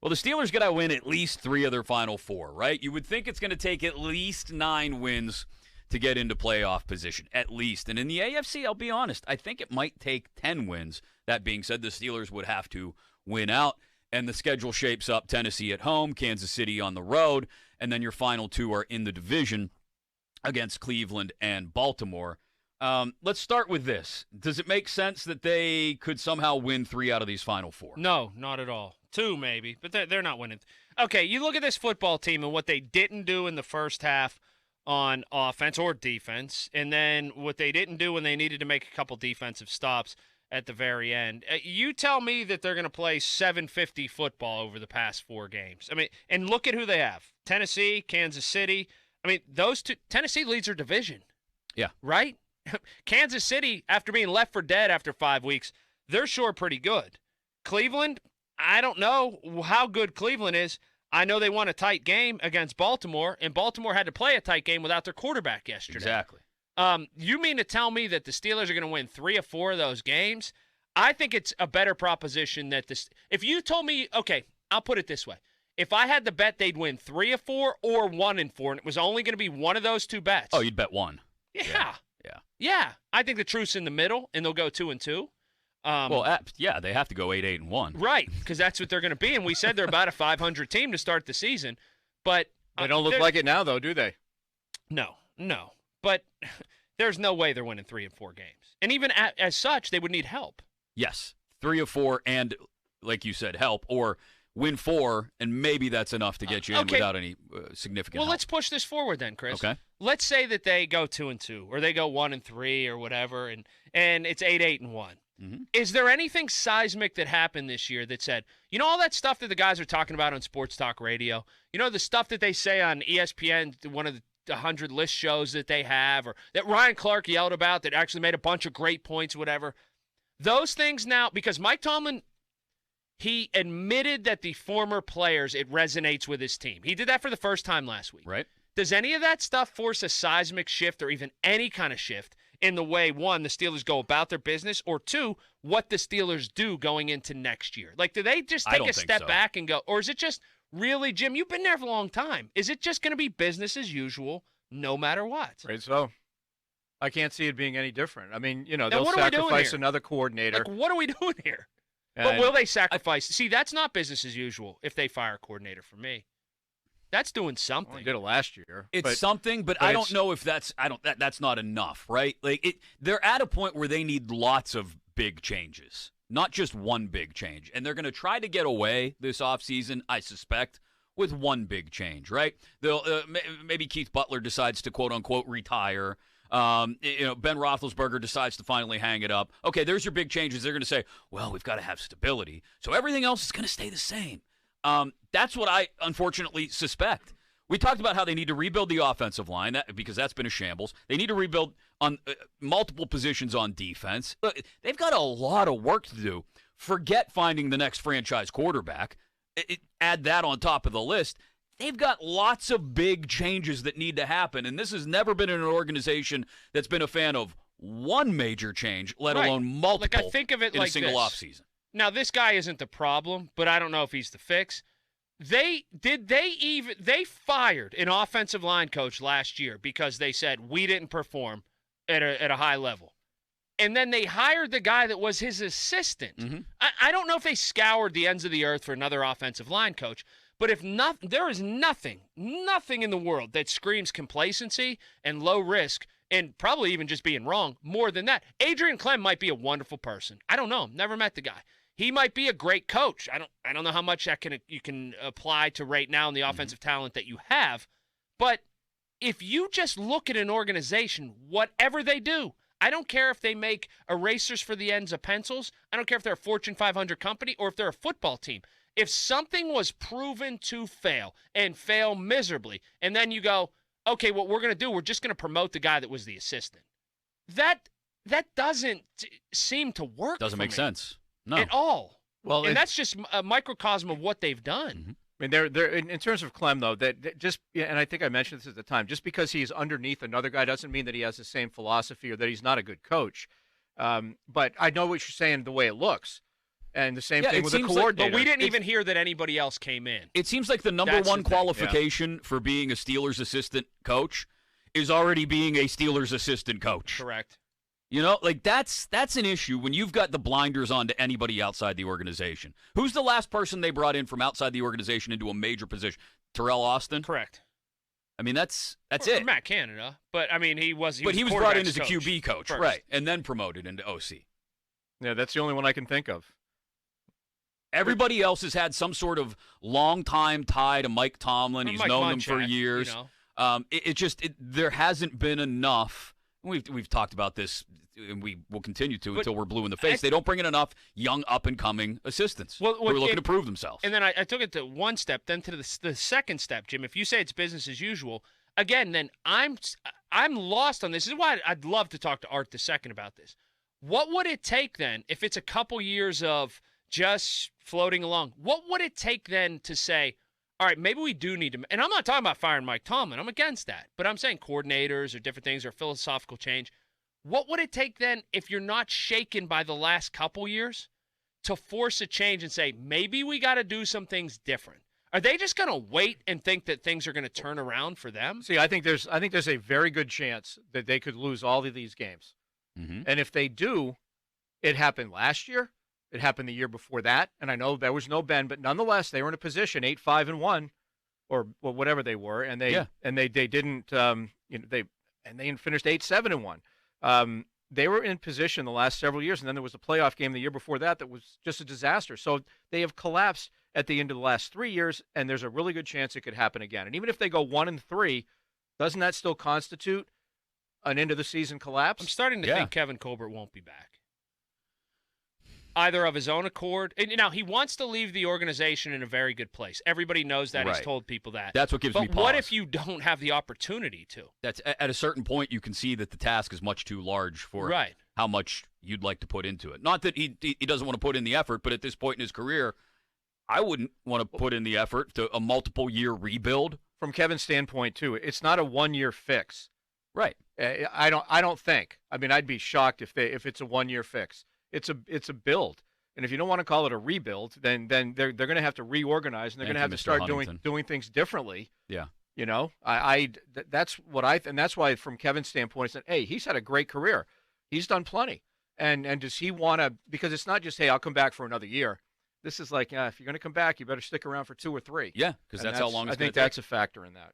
Well, the Steelers got to win at least 3 of their final 4, right? You would think it's going to take at least 9 wins to get into playoff position, at least. And in the AFC, I'll be honest, I think it might take 10 wins. That being said, the Steelers would have to win out, and the schedule shapes up Tennessee at home, Kansas City on the road, and then your final 2 are in the division against Cleveland and Baltimore. Let's start with this. Does it make sense that they could somehow win 3 out of these final 4? No, not at all. 2 maybe, but they're not winning. Okay, you look at this football team and what they didn't do in the first half on offense or defense, and then what they didn't do when they needed to make a couple defensive stops at the very end. You tell me that they're going to play 750 football over the past 4 games. I mean, and look at who they have. Tennessee, Kansas City. I mean, those two. Tennessee leads their division. Yeah. Right? Kansas City, after being left for dead after 5 weeks, they're sure pretty good. Cleveland, I don't know how good Cleveland is. I know they won a tight game against Baltimore, and Baltimore had to play a tight game without their quarterback yesterday. Exactly. You mean to tell me that the Steelers are going to win 3 or 4 of those games? I think it's a better proposition that this. If you told me, okay, I'll put it this way. If I had to bet they'd win 3 or 4 or 1 and 4, and it was only going to be one of those 2 bets. Oh, you'd bet 1. Yeah. I think the truth's in the middle, and they'll go 2 and 2. They have to go 8-8 and 1. Right, because that's what they're going to be. And we said they're about a 500 team to start the season. But they don't look like it now, though, do they? No. But there's no way they're winning 3 and 4 games. And even as such, they would need help. Yes, 3 or 4 and, like you said, help, or win 4, and maybe that's enough to get you in without any significant help. Let's push this forward then, Chris. Okay. Let's say that they go 2 and 2, or they go 1 and 3, or whatever, and it's 8-8 and 1. Mm-hmm. Is there anything seismic that happened this year that said, you know, all that stuff that the guys are talking about on sports talk radio, you know, the stuff that they say on ESPN, one of the 100 list shows that they have, or that Ryan Clark yelled about that actually made a bunch of great points, whatever. Those things now, because Mike Tomlin, he admitted that the former players, it resonates with his team. He did that for the first time last week. Right. Does any of that stuff force a seismic shift or even any kind of shift in the way, 1, the Steelers go about their business, or 2, what the Steelers do going into next year? Like, do they just take a step back and go, or is it just really, Jim, you've been there for a long time, is it just going to be business as usual no matter what? Right, so I can't see it being any different. I mean, now, they'll sacrifice another coordinator. Like, what are we doing here? But will they sacrifice? See, that's not business as usual if they fire a coordinator for me. That's doing something. Well, they did it last year. It's something, but I don't know if that's not enough, right? Like they're at a point where they need lots of big changes, not just one big change. And they're going to try to get away this offseason, I suspect, with one big change, right? They'll maybe Keith Butler decides to quote unquote retire. Ben Roethlisberger decides to finally hang it up. Okay, there's your big changes. They're going to say, well, we've got to have stability, so everything else is going to stay the same. That's what I unfortunately suspect. We talked about how they need to rebuild the offensive line because that's been a shambles. They need to rebuild on multiple positions on defense. Look, they've got a lot of work to do. Forget finding the next franchise quarterback. Add that on top of the list. They've got lots of big changes that need to happen, and this has never been an organization that's been a fan of one major change, let alone multiple. Like, I think of it in like a single this. offseason. Now, this guy isn't the problem, but I don't know if he's the fix. They fired an offensive line coach last year because they said we didn't perform at a high level. And then they hired the guy that was his assistant. Mm-hmm. I don't know if they scoured the ends of the earth for another offensive line coach, but there is nothing in the world that screams complacency and low risk and probably even just being wrong more than that. Adrian Clem might be a wonderful person. I don't know. Never met the guy. He might be a great coach. I don't know how much you can apply to right now in the offensive talent that you have. But if you just look at an organization, whatever they do, I don't care if they make erasers for the ends of pencils. I don't care if they're a Fortune 500 company or if they're a football team. If something was proven to fail and fail miserably, and then you go, okay, what we're going to do, we're just going to promote the guy that was the assistant. That doesn't seem to work. Doesn't make sense. No. At all. Well, and that's just a microcosm of what they've done. Mm-hmm. I mean, they're in terms of Clem, though, that just, and I think I mentioned this at the time, just because he's underneath another guy doesn't mean that he has the same philosophy or that he's not a good coach. But I know what you're saying, the way it looks. And the same thing with the seems coordinator. But we didn't even hear that anybody else came in. It seems like the number That's one the thing, qualification for being a Steelers assistant coach is already being a Steelers assistant coach. Correct. You know, like that's an issue when you've got the blinders on to anybody outside the organization. Who's the last person they brought in from outside the organization into a major position? Terrell Austin? Correct. I mean, that's Or it. Matt Canada. But, I mean, he was But he was brought in as a quarterback's QB coach, first. right, and then promoted into OC. Yeah, that's the only one I can think of. Everybody else has had some sort of long-time tie to Mike Tomlin. Or He's Mike known them Munchak, for years. You know. There hasn't been enough. We've talked about this, and we will continue to until we're blue in the face. They don't bring in enough young up-and-coming assistants who are looking to prove themselves. And then I took it to one step, then to the second step, Jim. If you say it's business as usual, again, then I'm lost on this. This is why I'd love to talk to Art the second about this. What would it take then if it's a couple years of just floating along? What would it take then to say, all right, maybe we do need to, and I'm not talking about firing Mike Tomlin. I'm against that. But I'm saying coordinators or different things or philosophical change. What would it take then if you're not shaken by the last couple years to force a change and say, maybe we got to do some things different? Are they just going to wait and think that things are going to turn around for them? See, I think there's a very good chance that they could lose all of these games. Mm-hmm. And if they do, it happened last year. It happened the year before that, and I know there was no Ben, but nonetheless, they were in a position 8-5-1, or whatever they were, and they didn't they finished 8-7-1. They were in position the last several years, and then there was a playoff game the year before that was just a disaster. So they have collapsed at the end of the last 3 years, and there's a really good chance it could happen again. And even if they go 1-3, doesn't that still constitute an end of the season collapse? I'm starting to think Kevin Colbert won't be back. Either of his own accord. And now, he wants to leave the organization in a very good place. Everybody knows that. Right. He's told people that. That's what gives me pause. But what if you don't have the opportunity to? That's at a certain point, you can see that the task is much too large for how much you'd like to put into it. Not that he doesn't want to put in the effort, but at this point in his career, I wouldn't want to put in the effort to a multiple-year rebuild. From Kevin's standpoint, too, it's not a one-year fix. Right. I don't think. I mean, I'd be shocked if it's a one-year fix. It's a build, and if you don't want to call it a rebuild, then they're going to have to reorganize, and they're going to have to start doing things differently. Yeah, you know, that's what and that's why from Kevin's standpoint, it's hey, he's had a great career, he's done plenty, and does he want to? Because it's not just hey, I'll come back for another year. This is like if you're going to come back, you better stick around for 2 or 3. Yeah, because that's how long it's going to take. I think that's a factor in that.